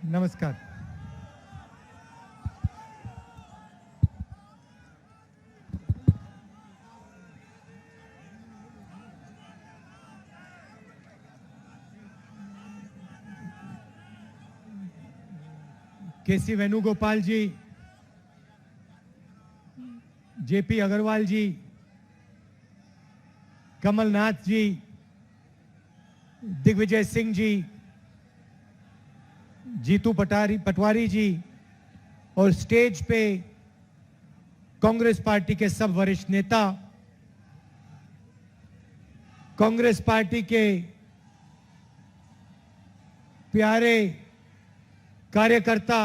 नमस्कार। केसी वेणुगोपाल जी, जेपी अग्रवाल जी, कमलनाथ जी, दिग्विजय सिंह जी, जीतू पटवारी जी और स्टेज पे कांग्रेस पार्टी के सब वरिष्ठ नेता, कांग्रेस पार्टी के प्यारे कार्यकर्ता,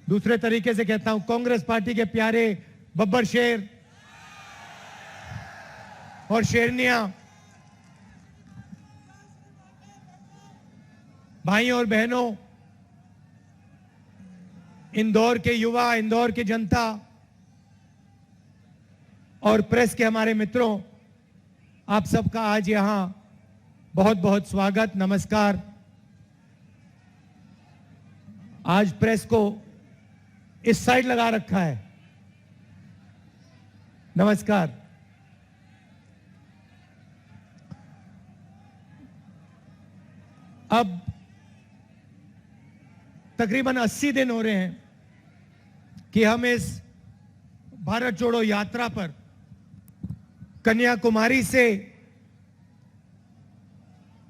दूसरे तरीके से कहता हूं, कांग्रेस पार्टी के प्यारे बब्बर शेर और शेरनिया, भाइयों और बहनों, इंदौर के युवा, इंदौर की जनता और प्रेस के हमारे मित्रों, आप सबका आज यहां बहुत बहुत स्वागत, नमस्कार। आज प्रेस को इस साइड लगा रखा है, नमस्कार। अब तकरीबन 80 दिन हो रहे हैं कि हम इस भारत जोड़ो यात्रा पर कन्याकुमारी से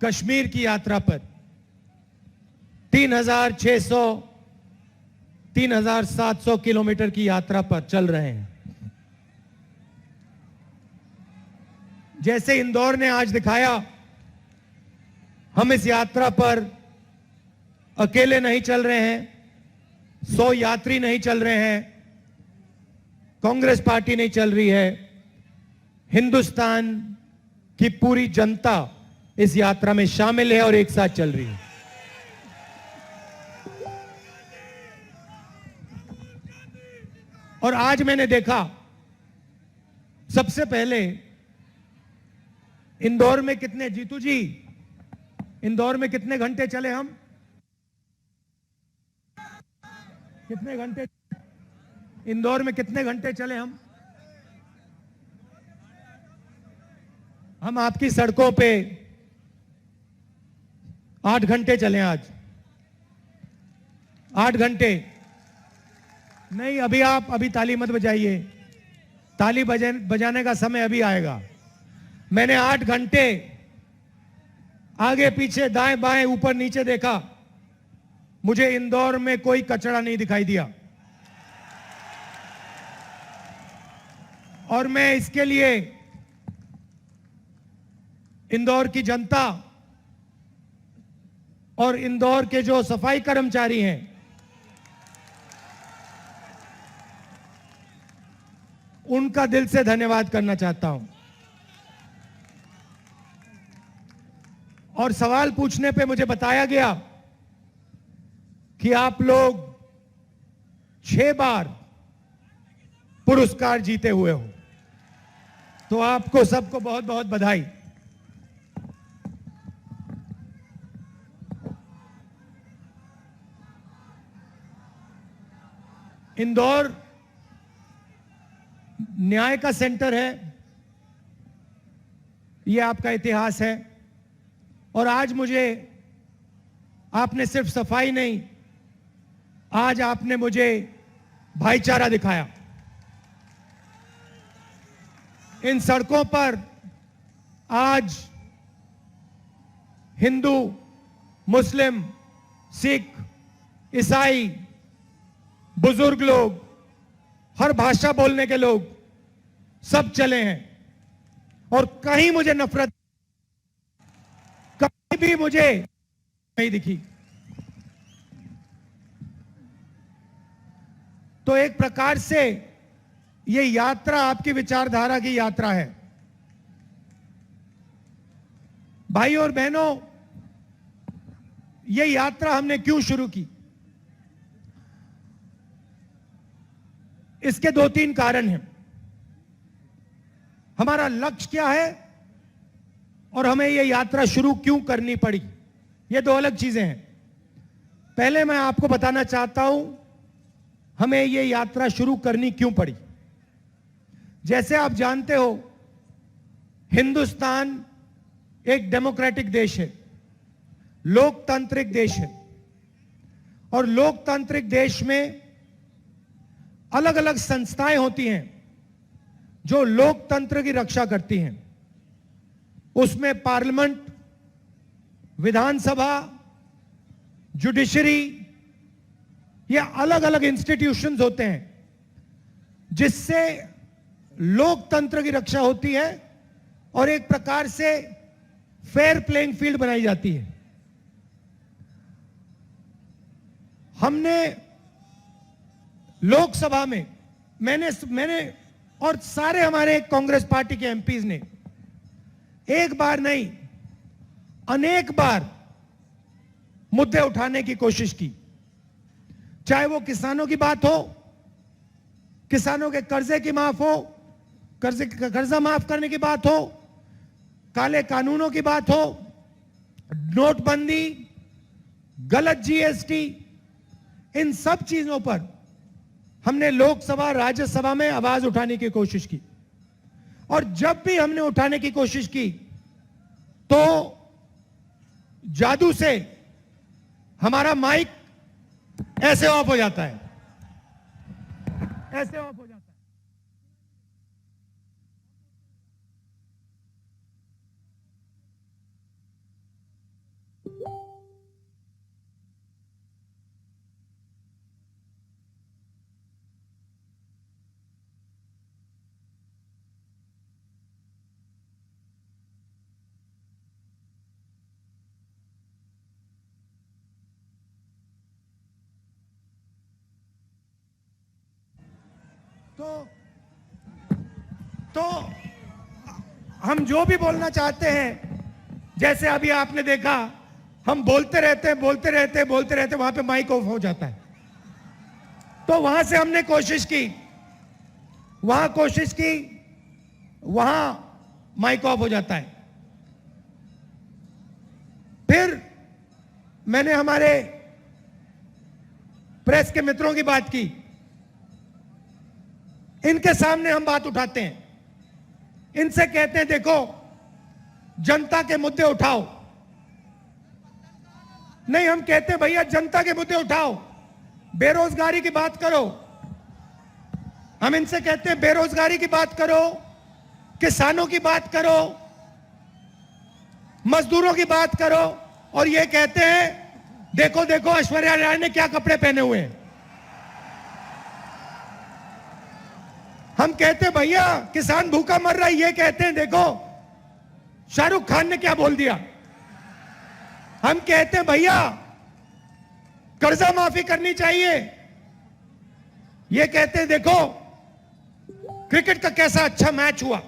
कश्मीर की यात्रा पर 3600 3700 किलोमीटर की यात्रा पर चल रहे हैं। जैसे इंदौर ने आज दिखाया, हम इस यात्रा पर अकेले नहीं चल रहे हैं, 100 यात्री नहीं चल रहे हैं, कांग्रेस पार्टी नहीं चल रही है, हिंदुस्तान की पूरी जनता इस यात्रा में शामिल है और एक साथ चल रही है। और आज मैंने देखा, सबसे पहले इंदौर में कितने, जीतू जी, इंदौर में कितने घंटे चले हम? कितने घंटे इंदौर में कितने घंटे चले हम? हम आपकी सड़कों पे 8 घंटे चले आज। 8 घंटे नहीं, अभी ताली मत बजाइए, ताली बजाने का समय अभी आएगा। मैंने 8 घंटे आगे पीछे दाएं बाएं ऊपर नीचे देखा, मुझे इंदौर में कोई कचरा नहीं दिखाई दिया। और मैं इसके लिए इंदौर की जनता और इंदौर के जो सफाई कर्मचारी हैं, उनका दिल से धन्यवाद करना चाहता हूं। और सवाल पूछने पे मुझे बताया गया कि आप लोग 6 बार पुरस्कार जीते हुए हो, तो आपको सबको बहुत बहुत बधाई। इंदौर न्याय का सेंटर है, यह आपका इतिहास है। और आज मुझे आपने सिर्फ सफाई नहीं, आज आपने मुझे भाईचारा दिखाया। इन सड़कों पर आज हिंदू, मुस्लिम, सिख, ईसाई, बुजुर्ग लोग, हर भाषा बोलने के लोग सब चले हैं। और कहीं मुझे नफरत, कहीं भी मुझे नहीं दिखी। तो एक प्रकार से ये यात्रा आपकी विचारधारा की यात्रा है। भाई और बहनों, ये यात्रा हमने क्यों शुरू की? इसके 2-3 कारण हैं। हमारा लक्ष्य क्या है और हमें ये यात्रा शुरू क्यों करनी पड़ी, ये दो अलग चीजें हैं। पहले मैं आपको बताना चाहता हूं हमें ये यात्रा शुरू करनी क्यों पड़ी। जैसे आप जानते हो, हिंदुस्तान एक डेमोक्रेटिक देश है, लोकतांत्रिक देश है, और लोकतांत्रिक देश में अलग अलग संस्थाएं होती हैं जो लोकतंत्र की रक्षा करती हैं। उसमें पार्लियामेंट, विधानसभा, जुडिशरी, ये अलग अलग इंस्टीट्यूशंस होते हैं जिससे लोकतंत्र की रक्षा होती है और एक प्रकार से फेयर प्लेइंग फील्ड बनाई जाती है। हमने लोकसभा में मैंने और सारे हमारे कांग्रेस पार्टी के एमपीज ने एक बार नहीं अनेक बार मुद्दे उठाने की कोशिश की, चाहे वो किसानों की बात हो, किसानों के कर्जे की माफ हो, कर्जा माफ करने की बात हो, काले कानूनों की बात हो, नोटबंदी, गलत जीएसटी, इन सब चीजों पर हमने लोकसभा, राज्यसभा में आवाज उठाने की कोशिश की। और जब भी हमने उठाने की कोशिश की तो जादू से हमारा माइक ऐसे ऑफ हो जाता है, ऐसे ऑफ हो जाता है। तो हम जो भी बोलना चाहते हैं, जैसे अभी आपने देखा, हम बोलते रहते वहां पे माइक ऑफ हो जाता है। तो वहां से हमने कोशिश की, वहां माइक ऑफ हो जाता है। फिर मैंने हमारे प्रेस के मित्रों की बात की, इनके सामने हम बात उठाते हैं, इनसे कहते हैं देखो जनता के मुद्दे उठाओ। नहीं, हम कहते हैं भैया जनता के मुद्दे उठाओ, बेरोजगारी की बात करो। हम इनसे कहते हैं बेरोजगारी की बात करो, किसानों की बात करो, मजदूरों की बात करो, और ये कहते हैं देखो देखो ऐश्वर्या राय ने क्या कपड़े पहने हुए हैं। हम कहते हैं भैया किसान भूखा मर रहा है, ये कहते हैं देखो शाहरुख खान ने क्या बोल दिया। हम कहते हैं भैया कर्जा माफी करनी चाहिए, ये कहते हैं देखो क्रिकेट का कैसा अच्छा मैच हुआ,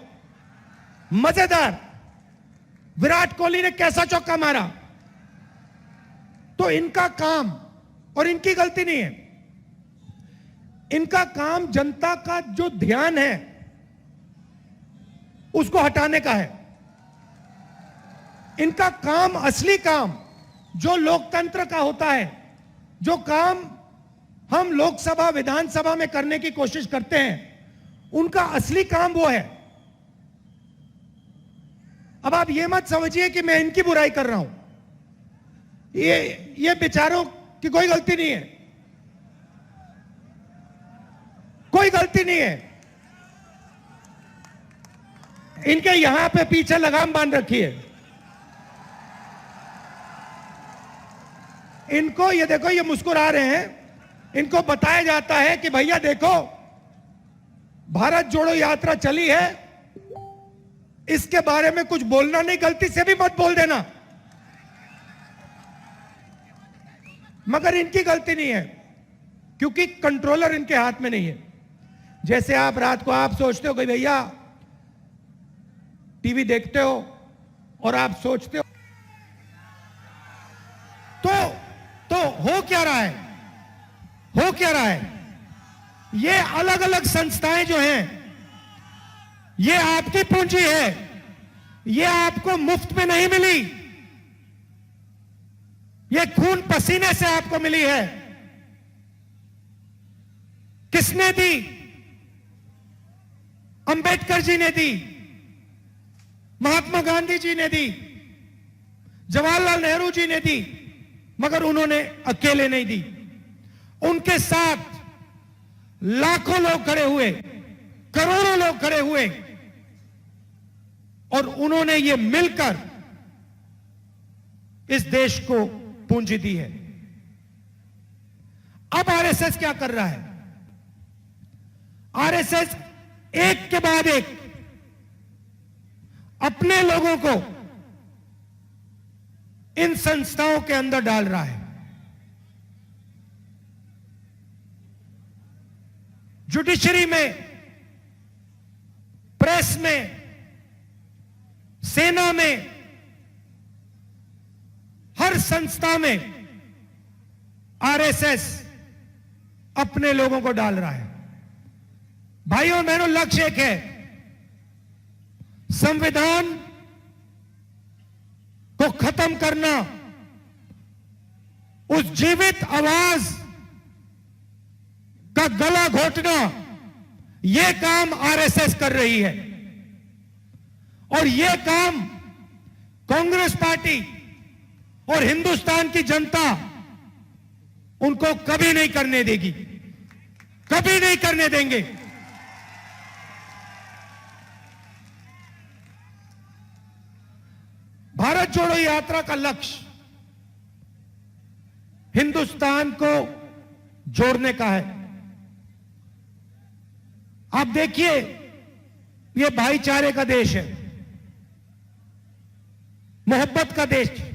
मजेदार, विराट कोहली ने कैसा चौका मारा। तो इनका काम, और इनकी गलती नहीं है, इनका काम जनता का जो ध्यान है उसको हटाने का है। इनका काम, असली काम जो लोकतंत्र का होता है, जो काम हम लोकसभा, विधानसभा में करने की कोशिश करते हैं, उनका असली काम वो है। अब आप ये मत समझिए कि मैं इनकी बुराई कर रहा हूं, ये बेचारों की कोई गलती नहीं है, कोई गलती नहीं है। इनके यहां पे पीछे लगाम बांध रखी है। इनको ये देखो, ये मुस्कुरा रहे हैं, इनको बताया जाता है कि भैया देखो भारत जोड़ो यात्रा चली है, इसके बारे में कुछ बोलना नहीं, गलती से भी मत बोल देना। मगर इनकी गलती नहीं है, क्योंकि कंट्रोलर इनके हाथ में नहीं है। जैसे आप रात को आप सोचते हो कि भैया टीवी देखते हो और आप सोचते हो तो हो क्या रहा है, हो क्या रहा है। ये अलग अलग संस्थाएं जो हैं, ये आपकी पूंजी है, ये आपको मुफ्त में नहीं मिली, ये खून पसीने से आपको मिली है। किसने दी? अंबेडकर जी ने दी, महात्मा गांधी जी ने दी, जवाहरलाल नेहरू जी ने दी, मगर उन्होंने अकेले नहीं दी। उनके साथ लाखों लोग खड़े हुए, करोड़ों लोग खड़े हुए, और उन्होंने ये मिलकर इस देश को पूंजी दी है। अब आरएसएस क्या कर रहा है? आरएसएस एक के बाद एक अपने लोगों को इन संस्थाओं के अंदर डाल रहा है। जुडिशरी में, प्रेस में, सेना में, हर संस्था में आरएसएस अपने लोगों को डाल रहा है। भाइयों बहनों, लक्ष्य एक है, संविधान को खत्म करना, उस जीवित आवाज का गला घोटना, यह काम आरएसएस कर रही है। और यह काम कांग्रेस पार्टी और हिंदुस्तान की जनता उनको कभी नहीं करने देगी, कभी नहीं करने देंगे। भारत जोड़ो यात्रा का लक्ष्य हिंदुस्तान को जोड़ने का है। आप देखिए, यह भाईचारे का देश है, मोहब्बत का देश है,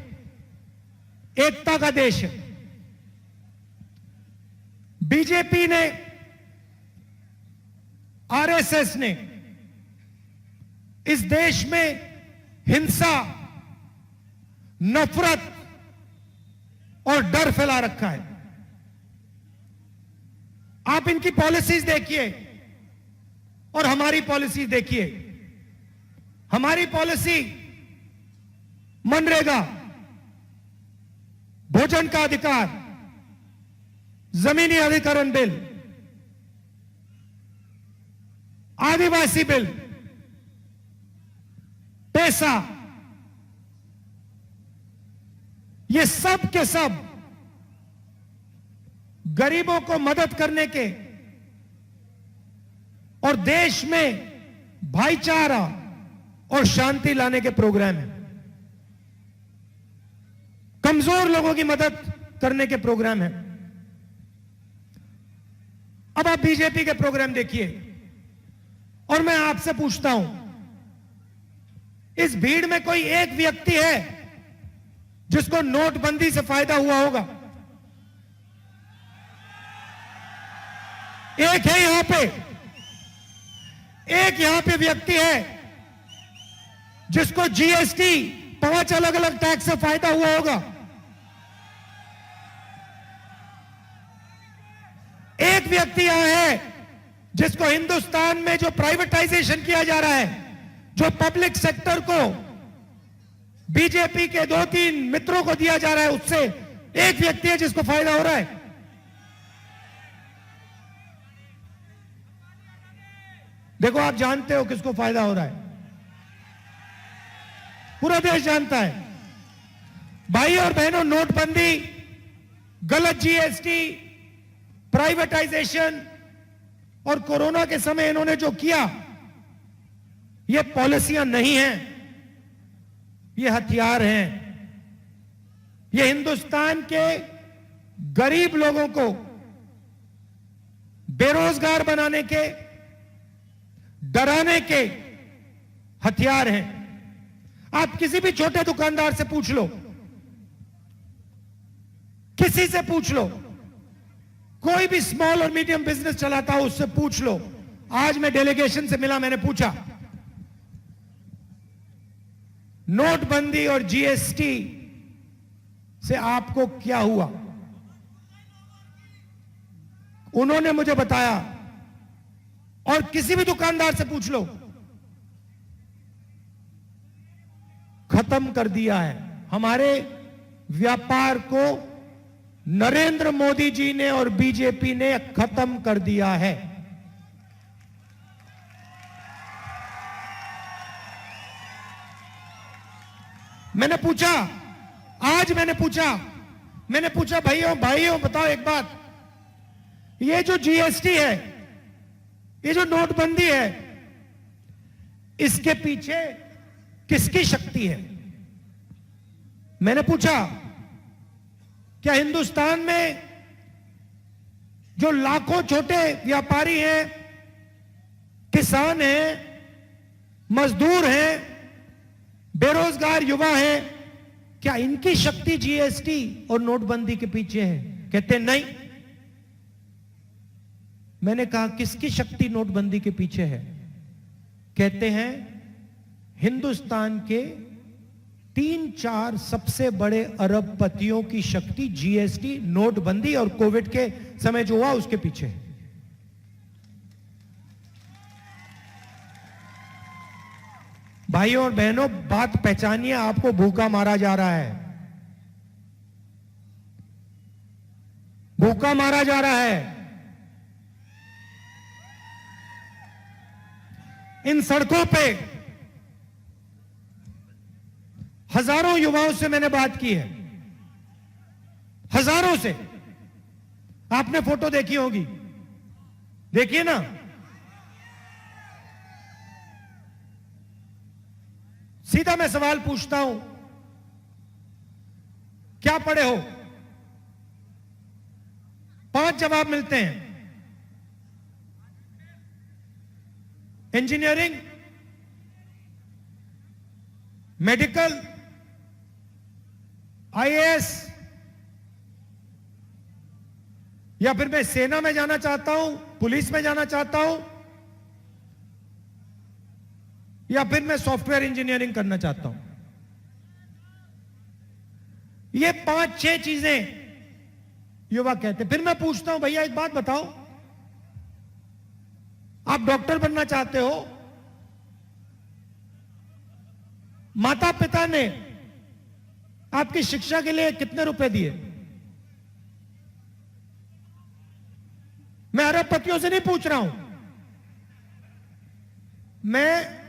एकता का देश है। बीजेपी ने, आरएसएस ने इस देश में हिंसा, नफरत और डर फैला रखा है। आप इनकी पॉलिसीज देखिए और हमारी पॉलिसीज देखिए। हमारी पॉलिसी मनरेगा, भोजन का अधिकार, जमीनी अधिकरण बिल, आदिवासी बिल, पैसा, ये सब के सब गरीबों को मदद करने के और देश में भाईचारा और शांति लाने के प्रोग्राम हैं। कमजोर लोगों की मदद करने के प्रोग्राम हैं। अब आप बीजेपी के प्रोग्राम देखिए और मैं आपसे पूछता हूं, इस भीड़ में कोई एक व्यक्ति है जिसको नोटबंदी से फायदा हुआ होगा? एक है यहां पे, एक यहां पे व्यक्ति है जिसको जीएसटी 5 अलग अलग टैक्स से फायदा हुआ होगा? एक व्यक्ति यहां है जिसको हिंदुस्तान में जो प्राइवेटाइजेशन किया जा रहा है, जो पब्लिक सेक्टर को बीजेपी के 2-3 मित्रों को दिया जा रहा है, उससे एक व्यक्ति है जिसको फायदा हो रहा है? देखो, आप जानते हो किसको फायदा हो रहा है, पूरा देश जानता है। भाई और बहनों, नोटबंदी, गलत जीएसटी, प्राइवेटाइजेशन और कोरोना के समय इन्होंने जो किया, ये पॉलिसियां नहीं हैं, ये हथियार हैं। ये हिंदुस्तान के गरीब लोगों को बेरोजगार बनाने के, डराने के हथियार हैं। आप किसी भी छोटे दुकानदार से पूछ लो, किसी से पूछ लो, कोई भी स्मॉल और मीडियम बिजनेस चलाता हो उससे पूछ लो। आज मैं डेलीगेशन से मिला, मैंने पूछा नोटबंदी और जीएसटी से आपको क्या हुआ? उन्होंने मुझे बताया, और किसी भी दुकानदार से पूछ लो, खत्म कर दिया है। हमारे व्यापार को नरेंद्र मोदी जी ने और बीजेपी ने खत्म कर दिया है। मैंने पूछा भाइयों बताओ एक बात, ये जो जीएसटी है, ये जो नोटबंदी है, इसके पीछे किसकी शक्ति है? मैंने पूछा क्या हिंदुस्तान में जो लाखों छोटे व्यापारी हैं, किसान हैं, मजदूर हैं, बेरोजगार युवा हैं, क्या इनकी शक्ति जीएसटी और नोटबंदी के पीछे है? कहते नहीं। मैंने कहा किसकी शक्ति नोटबंदी के पीछे है? कहते हैं हिंदुस्तान के 3-4 सबसे बड़े अरबपतियों की शक्ति जीएसटी, नोटबंदी और कोविड के समय जो हुआ उसके पीछे है। भाइयों और बहनों, बात पहचानिए, आपको भूखा मारा जा रहा है, भूखा मारा जा रहा है। इन सड़कों पे हजारों युवाओं से मैंने बात की है, हजारों से। आपने फोटो देखी होगी, देखिए ना। सीधा मैं सवाल पूछता हूं, क्या पढ़े हो? 5 जवाब मिलते हैं। इंजीनियरिंग, मेडिकल, आईएएस, या फिर मैं सेना में जाना चाहता हूं, पुलिस में जाना चाहता हूं, या फिर मैं सॉफ्टवेयर इंजीनियरिंग करना चाहता हूं। ये 5-6 चीजें युवा कहते। फिर मैं पूछता हूं, भैया एक बात बताओ, आप डॉक्टर बनना चाहते हो, माता पिता ने आपकी शिक्षा के लिए कितने रुपए दिए? मैं अरबपतियों से नहीं पूछ रहा हूं, मैं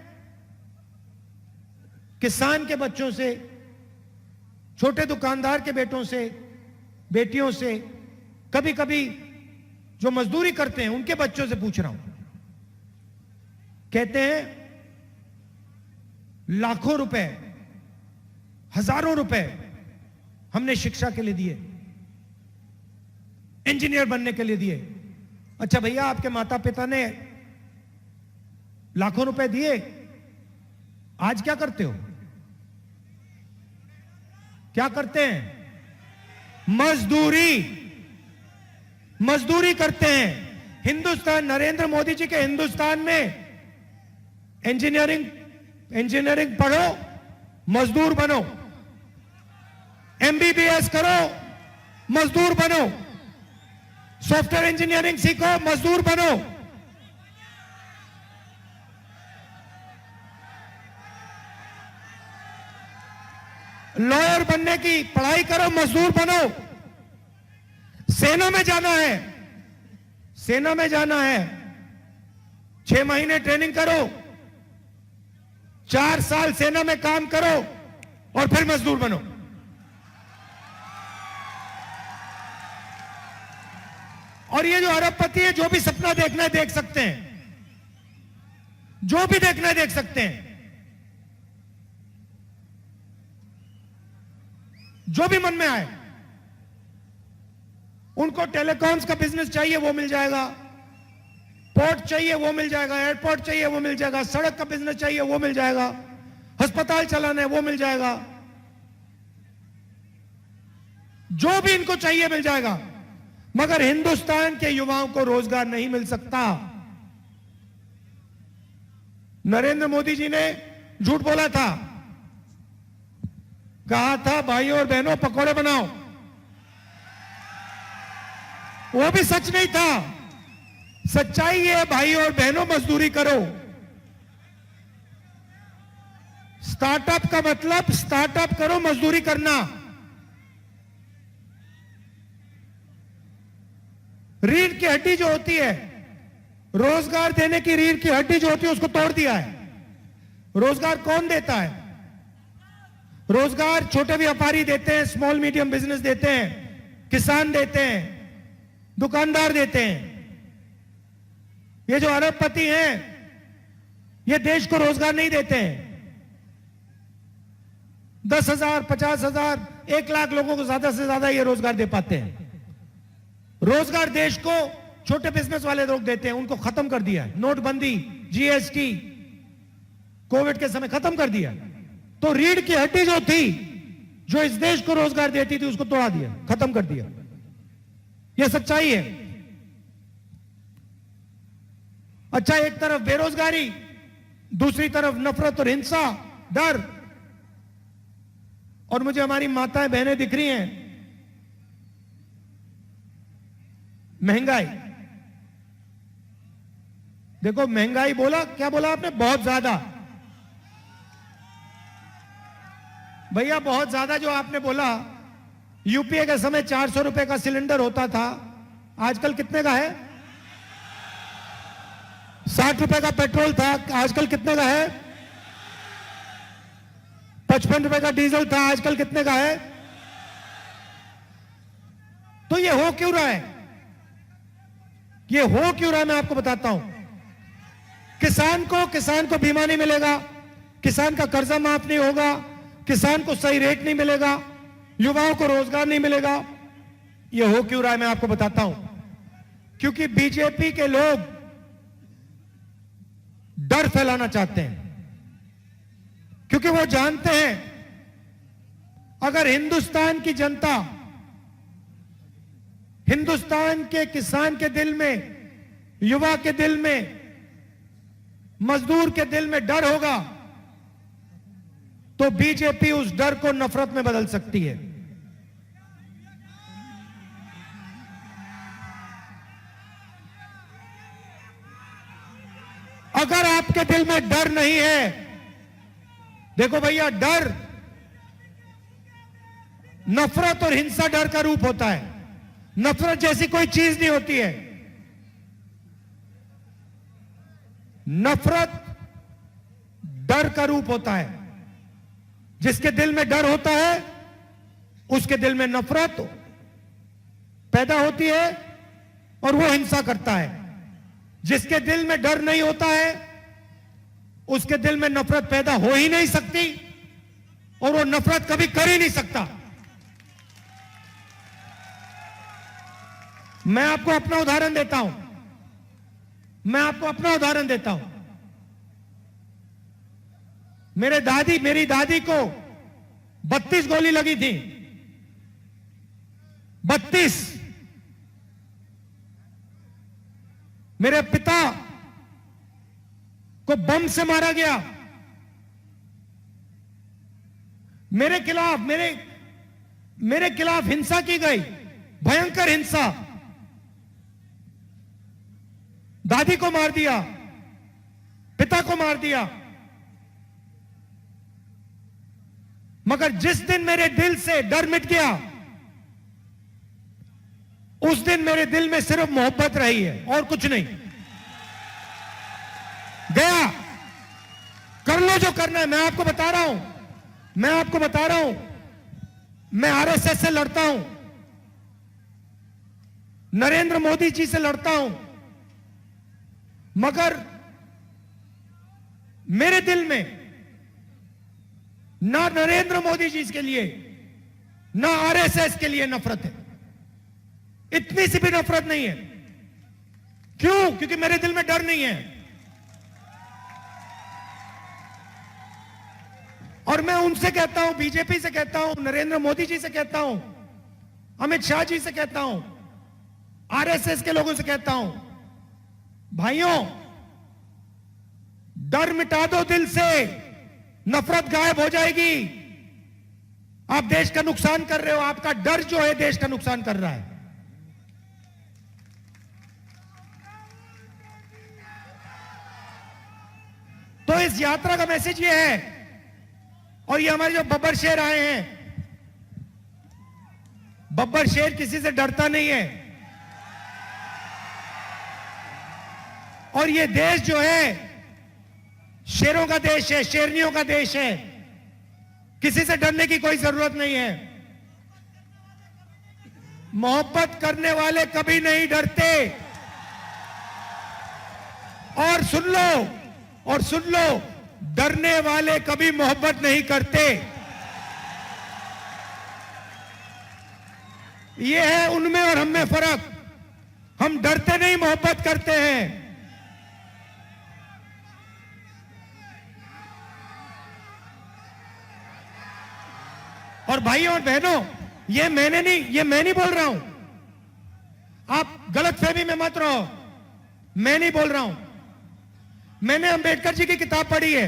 किसान के बच्चों से, छोटे दुकानदार के बेटों से, बेटियों से, कभी कभी जो मजदूरी करते हैं उनके बच्चों से पूछ रहा हूं। कहते हैं लाखों रुपए, हजारों रुपए हमने शिक्षा के लिए दिए, इंजीनियर बनने के लिए दिए। अच्छा भैया, आपके माता पिता ने लाखों रुपए दिए, आज क्या करते हो? क्या करते हैं? मजदूरी करते हैं। हिंदुस्तान, नरेंद्र मोदी जी के हिंदुस्तान में इंजीनियरिंग पढ़ो, मजदूर बनो, एमबीबीएस करो, मजदूर बनो, सॉफ्टवेयर इंजीनियरिंग सीखो, मजदूर बनो। लॉयर बनने की पढ़ाई करो, मजदूर बनो। सेना में जाना है, 6 महीने ट्रेनिंग करो, 4 साल सेना में काम करो और फिर मजदूर बनो। और ये जो अरबपति है, जो भी सपना देखना है देख सकते हैं, जो भी देखना है देख सकते हैं, जो भी मन में आए। उनको टेलीकॉम्स का बिजनेस चाहिए, वो मिल जाएगा, पोर्ट चाहिए वो मिल जाएगा, एयरपोर्ट चाहिए वो मिल जाएगा, सड़क का बिजनेस चाहिए वो मिल जाएगा, अस्पताल चलाना है वो मिल जाएगा, जो भी इनको चाहिए मिल जाएगा। मगर हिंदुस्तान के युवाओं को रोजगार नहीं मिल सकता। नरेंद्र मोदी जी ने झूठ बोला था, कहा था भाइयों और बहनों पकौड़े बनाओ, वो भी सच नहीं था। सच्चाई है भाइयों और बहनों, मजदूरी करो। स्टार्टअप का मतलब स्टार्टअप करो, मजदूरी करना। रीढ़ की हड्डी जो होती है, रोजगार देने की रीढ़ की हड्डी जो होती है, उसको तोड़ दिया है। रोजगार कौन देता है? रोजगार छोटे व्यापारी देते हैं, स्मॉल मीडियम बिजनेस देते हैं, किसान देते हैं, दुकानदार देते हैं। ये जो अरबपति हैं, ये देश को रोजगार नहीं देते हैं। 10,000, 50,000, 1,00,000 लोगों को ज्यादा से ज्यादा ये रोजगार दे पाते हैं। रोजगार देश को छोटे बिजनेस वाले लोग देते हैं, उनको खत्म कर दिया। नोटबंदी, जीएसटी, कोविड के समय खत्म कर दिया। तो रीढ़ की हड्डी जो थी, जो इस देश को रोजगार देती थी, उसको तोड़ा दिया, खत्म कर दिया। यह सच्चाई है। अच्छा, एक तरफ बेरोजगारी, दूसरी तरफ नफरत और हिंसा, डर। और मुझे हमारी माताएं बहनें दिख रही हैं। महंगाई देखो, महंगाई बोला, क्या बोला आपने? बहुत ज्यादा। भैया बहुत ज्यादा जो आपने बोला, यूपीए के समय 400 रुपए का सिलेंडर होता था, आजकल कितने का है? 60 रुपए का पेट्रोल था, आजकल कितने का है? 55 रुपए का डीजल था, आजकल कितने का है? तो ये हो क्यों रहा है? ये हो क्यों रहा है, मैं आपको बताता हूं। किसान को बीमा नहीं मिलेगा, किसान का कर्जा माफ नहीं होगा, किसान को सही रेट नहीं मिलेगा, युवाओं को रोजगार नहीं मिलेगा। ये हो क्यों रहा है, मैं आपको बताता हूं। क्योंकि बीजेपी के लोग डर फैलाना चाहते हैं। क्योंकि वो जानते हैं, अगर हिंदुस्तान की जनता, हिंदुस्तान के किसान के दिल में, युवा के दिल में, मजदूर के दिल में डर होगा, तो बीजेपी उस डर को नफरत में बदल सकती है। अगर आपके दिल में डर नहीं है, देखो भैया, डर, नफरत और हिंसा डर का रूप होता है। नफरत जैसी कोई चीज नहीं होती है। नफरत डर का रूप होता है। जिसके दिल में डर होता है, उसके दिल में नफरत पैदा होती है और वो हिंसा करता है। जिसके दिल में डर नहीं होता है, उसके दिल में नफरत पैदा हो ही नहीं सकती और वो नफरत कभी कर ही नहीं सकता। मैं आपको अपना उदाहरण देता हूं। मेरी दादी को 32 गोली लगी थी। 32। मेरे पिता को बम से मारा गया। मेरे खिलाफ हिंसा की गई, भयंकर हिंसा। दादी को मार दिया, पिता को मार दिया। मगर जिस दिन मेरे दिल से डर मिट गया, उस दिन मेरे दिल में सिर्फ मोहब्बत रही है और कुछ नहीं। गया, कर लो जो करना है। मैं आपको बता रहा हूं, मैं आरएसएस से लड़ता हूं, नरेंद्र मोदी जी से लड़ता हूं, मगर मेरे दिल में ना नरेंद्र मोदी जी के लिए, ना आरएसएस के लिए नफरत है। इतनी सी भी नफरत नहीं है। क्यों? क्योंकि मेरे दिल में डर नहीं है। और मैं उनसे कहता हूं, बीजेपी से कहता हूं, नरेंद्र मोदी जी से कहता हूं, अमित शाह जी से कहता हूं, आरएसएस के लोगों से कहता हूं, भाइयों, डर मिटा दो दिल से, नफरत गायब हो जाएगी। आप देश का नुकसान कर रहे हो। आपका डर जो है देश का नुकसान कर रहा है। तो इस यात्रा का मैसेज यह है और ये हमारे जो बब्बर शेर आए हैं, बब्बर शेर किसी से डरता नहीं है। और ये देश जो है शेरों का देश है, शेरनियों का देश है। किसी से डरने की कोई जरूरत नहीं है। मोहब्बत करने वाले कभी नहीं डरते। और सुन लो, डरने वाले कभी मोहब्बत नहीं करते। यह है उनमें और हम में फर्क। हम डरते नहीं, मोहब्बत करते हैं। और भाइयों और बहनों, ये मैं नहीं बोल रहा हूं। आप गलतफहमी में मत रहो। मैं नहीं बोल रहा हूं। मैंने अंबेडकर जी की किताब पढ़ी है।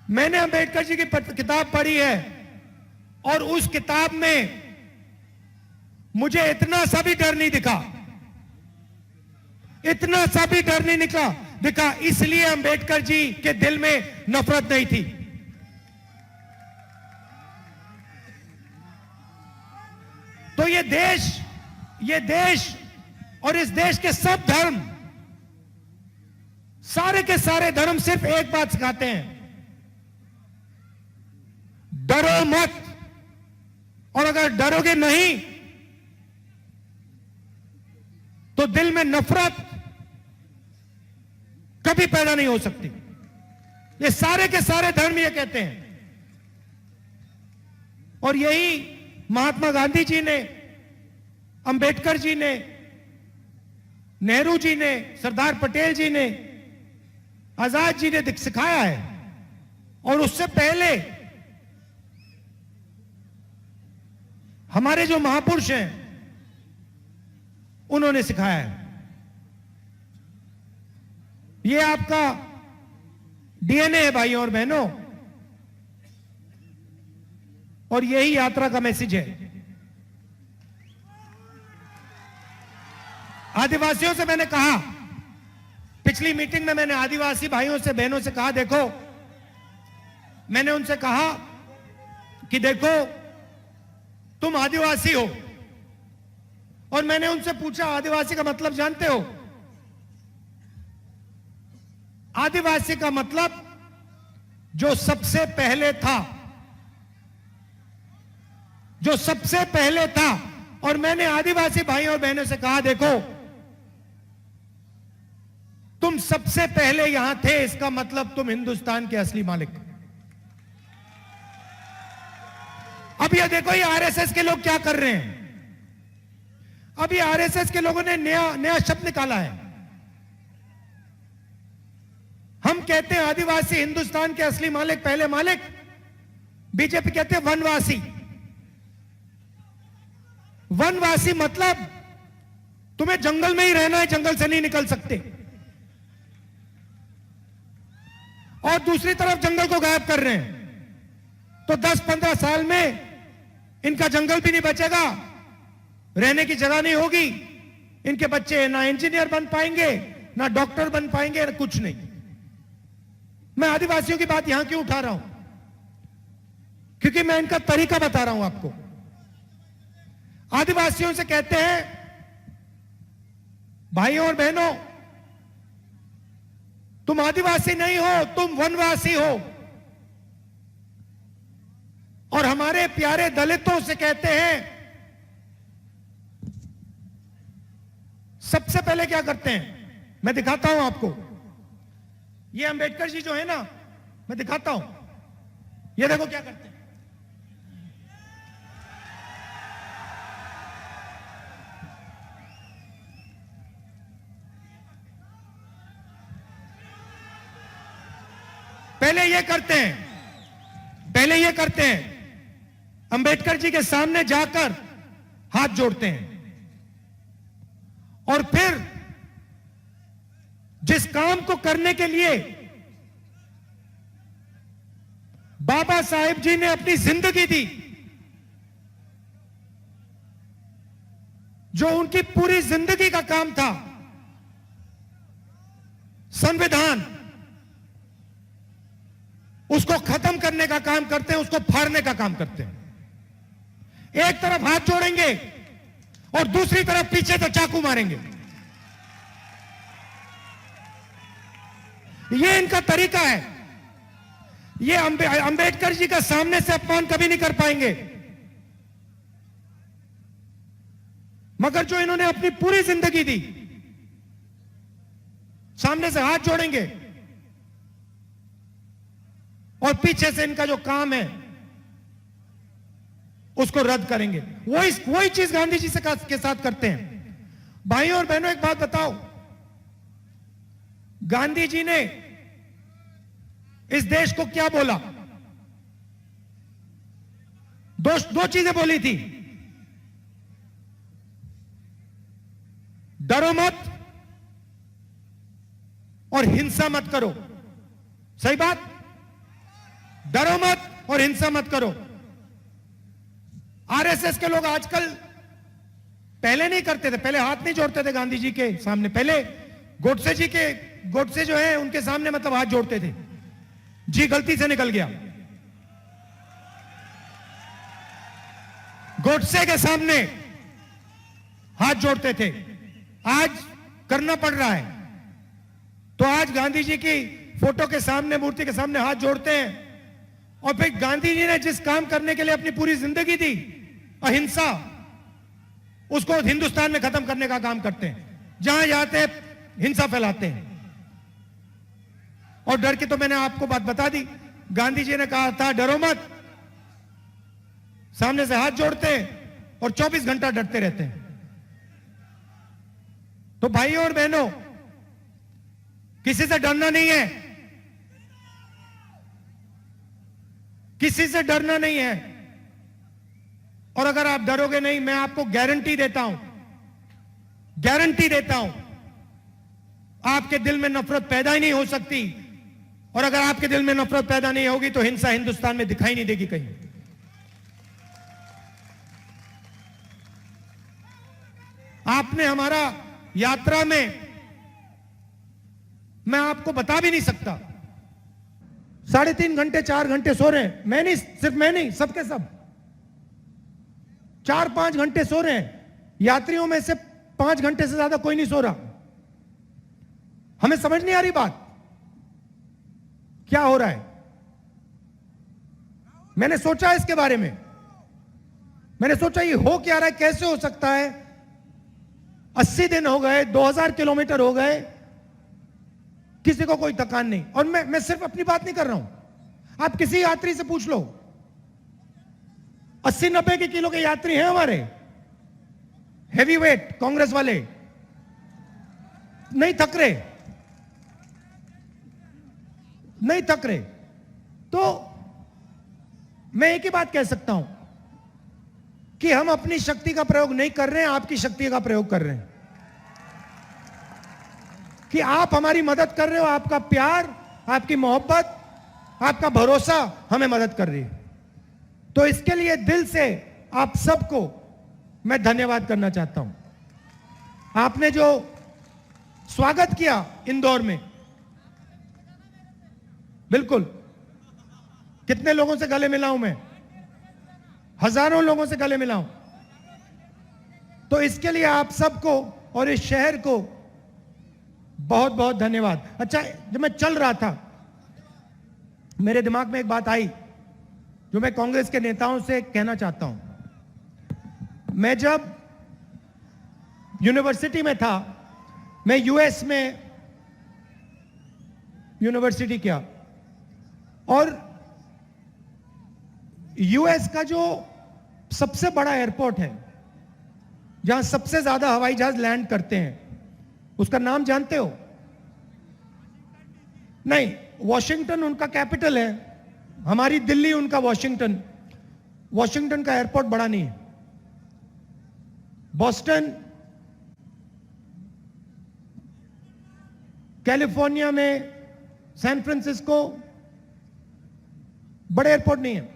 मैंने अंबेडकर जी की किताब पढ़ी है और उस किताब में मुझे इतना सा भी डर नहीं दिखा। इतना सा भी डर नहीं दिखा। इसलिए अंबेडकर जी के दिल में नफरत नहीं थी। तो ये देश और इस देश के सब धर्म, सारे के सारे धर्म सिर्फ एक बात सिखाते हैं, डरो मत। और अगर डरोगे नहीं तो दिल में नफरत कभी पैदा नहीं हो सकती। ये सारे के सारे धर्म ये कहते हैं। और यही महात्मा गांधी जी ने, अंबेडकर जी ने, नेहरू जी ने, सरदार पटेल जी ने, आजाद जी ने सिखाया है। और उससे पहले हमारे जो महापुरुष हैं उन्होंने सिखाया है। ये आपका डीएनए है भाइयों और बहनों। और यही यात्रा का मैसेज है। आदिवासियों से मैंने कहा, पिछली मीटिंग में मैंने आदिवासी भाइयों से, बहनों से कहा, देखो, मैंने उनसे कहा कि देखो, तुम आदिवासी हो। और मैंने उनसे पूछा, आदिवासी का मतलब जानते हो? आदिवासी का मतलब जो सबसे पहले था, जो सबसे पहले था। और मैंने आदिवासी भाइयों और बहनों से कहा, देखो, तुम सबसे पहले यहां थे, इसका मतलब तुम हिंदुस्तान के असली मालिक। अब ये देखो, ये आरएसएस के लोग क्या कर रहे हैं। अब ये आरएसएस के लोगों ने नया शब्द निकाला है। हम कहते हैं आदिवासी हिंदुस्तान के असली मालिक, पहले मालिक। बीजेपी कहते हैं वनवासी। वनवासी मतलब तुम्हें जंगल में ही रहना है, जंगल से नहीं निकल सकते। और दूसरी तरफ जंगल को गायब कर रहे हैं। तो 10-15 साल में इनका जंगल भी नहीं बचेगा, रहने की जगह नहीं होगी। इनके बच्चे ना इंजीनियर बन पाएंगे, ना डॉक्टर बन पाएंगे, ना कुछ नहीं। मैं आदिवासियों की बात यहां क्यों उठा रहा हूं? क्योंकि मैं इनका तरीका बता रहा हूं आपको। आदिवासियों से कहते हैं, भाइयों और बहनों, तुम आदिवासी नहीं हो, तुम वनवासी हो। और हमारे प्यारे दलितों से कहते हैं, सबसे पहले क्या करते हैं, मैं दिखाता हूं आपको। ये अंबेडकर जी जो है ना, मैं दिखाता हूं। ये देखो क्या करते हैं। पहले ये करते हैं, अंबेडकर जी के सामने जाकर हाथ जोड़ते हैं। और फिर जिस काम को करने के लिए बाबा साहेब जी ने अपनी जिंदगी दी, जो उनकी पूरी जिंदगी का काम था, संविधान, उसको खत्म करने का काम करते हैं, उसको फाड़ने का काम करते हैं। एक तरफ हाथ जोड़ेंगे और दूसरी तरफ पीछे से चाकू मारेंगे। ये इनका तरीका है। ये अंबेडकर जी का सामने से अपमान कभी नहीं कर पाएंगे, मगर जो इन्होंने अपनी पूरी जिंदगी दी, सामने से हाथ जोड़ेंगे और पीछे से इनका जो काम है उसको रद्द करेंगे। वही चीज गांधी जी के साथ करते हैं। भाइयों और बहनों, एक बात बताओ, गांधी जी ने इस देश को क्या बोला? दो चीजें बोली थी, डरो मत और हिंसा मत करो। सही बात, डरो मत और हिंसा मत करो। आरएसएस के लोग आजकल, पहले नहीं करते थे, पहले हाथ नहीं जोड़ते थे गांधी जी के सामने। पहले गोडसे जो है उनके सामने मतलब हाथ जोड़ते थे। जी गलती से निकल गया। गोडसे के सामने हाथ जोड़ते थे, आज करना पड़ रहा है। तो आज गांधी जी की फोटो के सामने, मूर्ति के सामने हाथ जोड़ते हैं। और फिर गांधी जी ने जिस काम करने के लिए अपनी पूरी जिंदगी दी, अहिंसा, उसको हिंदुस्तान में खत्म करने का काम करते हैं। जहां जाते हैं हिंसा फैलाते हैं। और डर की तो मैंने आपको बात बता दी। गांधी जी ने कहा था डरो मत, सामने से हाथ जोड़ते हैं और 24 घंटा डरते रहते हैं। तो भाइयों और बहनों, किसी से डरना नहीं है, किसी से डरना नहीं है। और अगर आप डरोगे नहीं, मैं आपको गारंटी देता हूं, आपके दिल में नफरत पैदा ही नहीं हो सकती। और अगर आपके दिल में नफरत पैदा नहीं होगी तो हिंसा हिंदुस्तान में दिखाई नहीं देगी कहीं। आपने हमारा यात्रा में, मैं आपको बता भी नहीं सकता, 3.5 घंटे 4 घंटे सो रहे हैं। मैं नहीं, सिर्फ मैं नहीं, सबके सब 4-5 घंटे सो रहे हैं। यात्रियों में से 5 घंटे से ज्यादा कोई नहीं सो रहा। हमें समझ नहीं आ रही बात, क्या हो रहा है। मैंने सोचा इसके बारे में, मैंने सोचा ये हो क्या रहा है, कैसे हो सकता है। 80 दिन हो गए, 2000 किलोमीटर हो गए, किसी को कोई थकान नहीं। और मैं सिर्फ अपनी बात नहीं कर रहा हूं, आप किसी यात्री से पूछ लो, 80-90 के किलो के यात्री हैं हमारे, हैवी वेट कांग्रेस वाले, नहीं थक रहे, नहीं थक रहे। तो मैं एक ही बात कह सकता हूं कि हम अपनी शक्ति का प्रयोग नहीं कर रहे हैं, आपकी शक्ति का प्रयोग कर रहे हैं। कि आप हमारी मदद कर रहे हो, आपका प्यार, आपकी मोहब्बत, आपका भरोसा हमें मदद कर रही है। तो इसके लिए दिल से आप सबको मैं धन्यवाद करना चाहता हूं। आपने जो स्वागत किया इंदौर में, बिल्कुल, कितने लोगों से गले मिला हूं मैं, हजारों लोगों से गले मिला हूं। तो इसके लिए आप सबको और इस शहर को बहुत बहुत धन्यवाद। अच्छा, जब मैं चल रहा था, मेरे दिमाग में एक बात आई जो मैं कांग्रेस के नेताओं से कहना चाहता हूं। मैं जब यूनिवर्सिटी में था, मैं यूएस में यूनिवर्सिटी किया, और यूएस का जो सबसे बड़ा एयरपोर्ट है, जहां सबसे ज्यादा हवाई जहाज लैंड करते हैं, उसका नाम जानते हो? नहीं, वॉशिंगटन उनका कैपिटल है, हमारी दिल्ली उनका वॉशिंगटन। वॉशिंगटन का एयरपोर्ट बड़ा नहीं है। बॉस्टन, कैलिफोर्निया में सैन फ्रांसिस्को बड़े एयरपोर्ट नहीं है।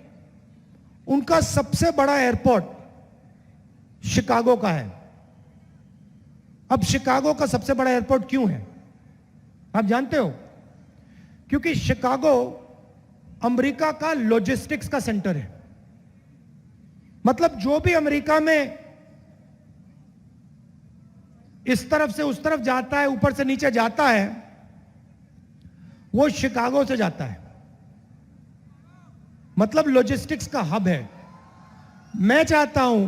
उनका सबसे बड़ा एयरपोर्ट शिकागो का है। अब शिकागो का सबसे बड़ा एयरपोर्ट क्यों है, आप जानते हो? क्योंकि शिकागो अमेरिका का लॉजिस्टिक्स का सेंटर है। मतलब जो भी अमेरिका में इस तरफ से उस तरफ जाता है, ऊपर से नीचे जाता है, वो शिकागो से जाता है। मतलब लॉजिस्टिक्स का हब है। मैं चाहता हूं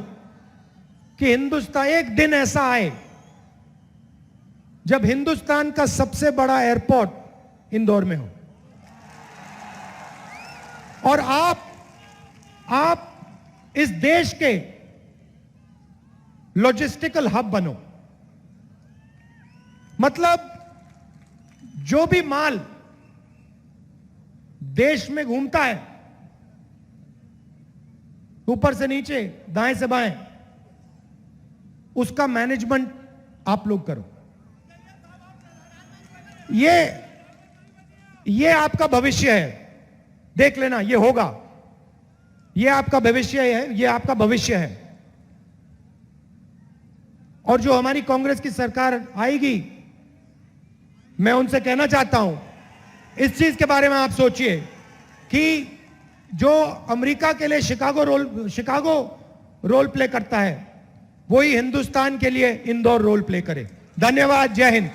कि हिंदुस्तान, एक दिन ऐसा आए जब हिंदुस्तान का सबसे बड़ा एयरपोर्ट इंदौर में हो और आप इस देश के लॉजिस्टिकल हब बनो। मतलब जो भी माल देश में घूमता है, ऊपर से नीचे, दाएं से बाएं, उसका मैनेजमेंट आप लोग करो। ये आपका भविष्य है, देख लेना, ये होगा। ये आपका भविष्य है, ये आपका भविष्य है। और जो हमारी कांग्रेस की सरकार आएगी, मैं उनसे कहना चाहता हूं, इस चीज के बारे में आप सोचिए कि जो अमेरिका के लिए शिकागो रोल प्ले करता है, वही हिंदुस्तान के लिए इंदौर रोल प्ले करे। धन्यवाद। जय हिंद।